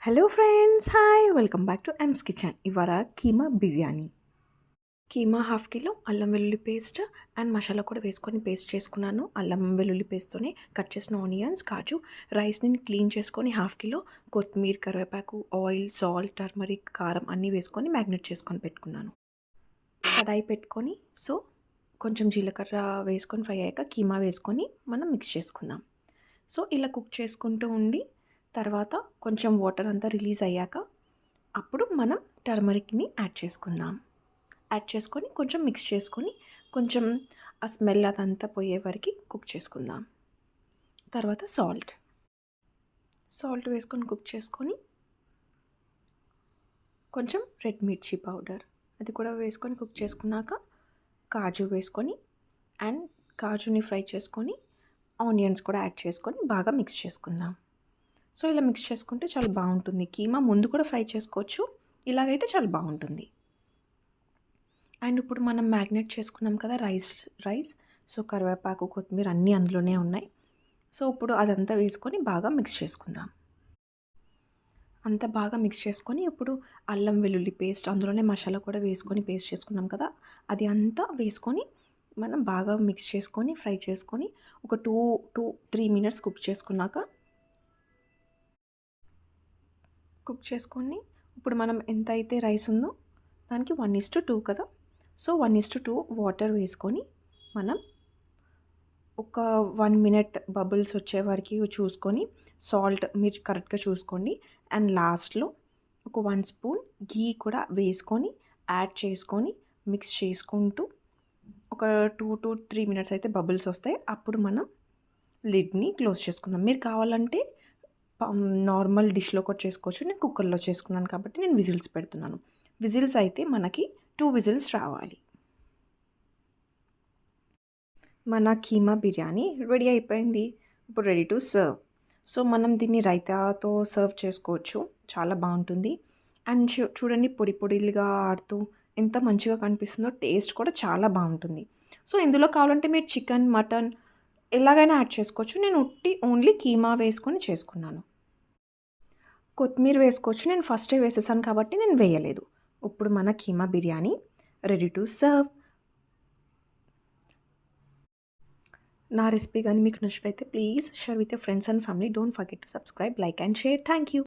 Hello friends, hi, welcome back to M's kitchen. ఇవాళ keema biryani. Keema half kilo అల్లం వెల్లుల్లి paste and masala కూడా వేసుకొని పేస్ట్ చేసుకున్నాను. అల్లం వెల్లుల్లి పేస్ట్తోనే కట్ చేసిన ఆనియన్స్, కాజు, రైస్ని క్లీన్ చేసుకొని హాఫ్ కిలో కొత్తిమీర, కరివేపాకు, ఆయిల్, సాల్ట్, టర్మరిక్, కారం అన్నీ వేసుకొని మ్యాగ్నేట్ చేసుకొని పెట్టుకున్నాను. కడాయి పెట్టుకొని కొంచెం జీలకర్ర వేసుకొని ఫ్రై అయ్యాక కీమా వేసుకొని మనం మిక్స్ చేసుకుందాం. ఇలా కుక్ చేసుకుంటూ ఉండి తర్వాత కొంచెం వాటర్ అంతా రిలీజ్ అయ్యాక అప్పుడు మనం టర్మరిక్ని యాడ్ చేసుకుందాం. యాడ్ చేసుకొని కొంచెం మిక్స్ చేసుకొని కొంచెం ఆ స్మెల్ అదంతా పోయే వరకు కుక్ చేసుకుందాం. తర్వాత సాల్ట్ వేసుకొని కుక్ చేసుకొని కొంచెం రెడ్ మిర్చి పౌడర్ అది కూడా వేసుకొని కుక్ చేసుకున్నాక కాజు వేసుకొని అండ్ కాజుని ఫ్రై చేసుకొని ఆనియన్స్ కూడా యాడ్ చేసుకొని బాగా మిక్స్ చేసుకుందాం. ఇలా మిక్స్ చేసుకుంటే చాలా బాగుంటుంది. కీమా ముందు కూడా ఫ్రై చేసుకోవచ్చు, ఇలాగైతే చాలా బాగుంటుంది. అండ్ ఇప్పుడు మనం మ్యాగ్నేట్ చేసుకున్నాం కదా రైస్ కరివేపాకు, కొత్తిమీర అన్నీ అందులోనే ఉన్నాయి. ఇప్పుడు అదంతా వేసుకొని బాగా మిక్స్ చేసుకుందాం. అంతా బాగా మిక్స్ చేసుకొని ఇప్పుడు అల్లం వెల్లుల్లి పేస్ట్ అందులోనే మసాలా కూడా వేసుకొని పేస్ట్ చేసుకున్నాం కదా, అది అంతా వేసుకొని మనం బాగా మిక్స్ చేసుకొని ఫ్రై చేసుకొని ఒక 2-3 మినిట్స్ కుక్ చేసుకొని ఇప్పుడు మనం ఎంత అయితే రైస్ ఉందో దానికి 1:2 కదా. 1:2 వాటర్ వేసుకొని మనం ఒక 1 మినిట్ బబుల్స్ వచ్చే వరకు చూసుకొని సాల్ట్ మీరు కరెక్ట్గా చూసుకోండి. అండ్ లాస్ట్లో ఒక 1 స్పూన్ ఘీ కూడా వేసుకొని యాడ్ చేసుకొని మిక్స్ చేసుకుంటూ ఒక 2-3 మినిట్స్ అయితే బబుల్స్ వస్తాయి. అప్పుడు మనం లిడ్ని క్లోజ్ చేసుకుందాం. మీరు కావాలంటే నార్మల్ డిష్లో కూడా చేసుకోవచ్చు. నేను కుక్కర్లో చేసుకున్నాను కాబట్టి నేను విజిల్స్ పెడుతున్నాను. విజిల్స్ అయితే మనకి 2 విజిల్స్ రావాలి. మన కీమా బిర్యానీ రెడీ అయిపోయింది. ఇప్పుడు రెడీ టు సర్వ్. మనం దీన్ని రైతాతో సర్వ్ చేసుకోవచ్చు, చాలా బాగుంటుంది. అండ్ చూడండి పొడి పొడిలుగా ఆడుతూ ఎంత మంచిగా కనిపిస్తుందో, టేస్ట్ కూడా చాలా బాగుంటుంది. ఇందులో కావాలంటే మీరు చికెన్, మటన్ ఎలాగైనా యాడ్ చేసుకోవచ్చు. నేను ఓన్లీ కీమా వేసుకొని చేసుకున్నాను. కొత్తిమీర వేసుకోవచ్చు, నేను ఫస్టే వేసేసాను కాబట్టి నేను వేయలేదు. ఇప్పుడు మన keema biryani ready to serve. నా రెసిపీ కానీ మీకు నచ్చినట్లయితే please share with your friends and family. Don't forget to subscribe, like and share. Thank you.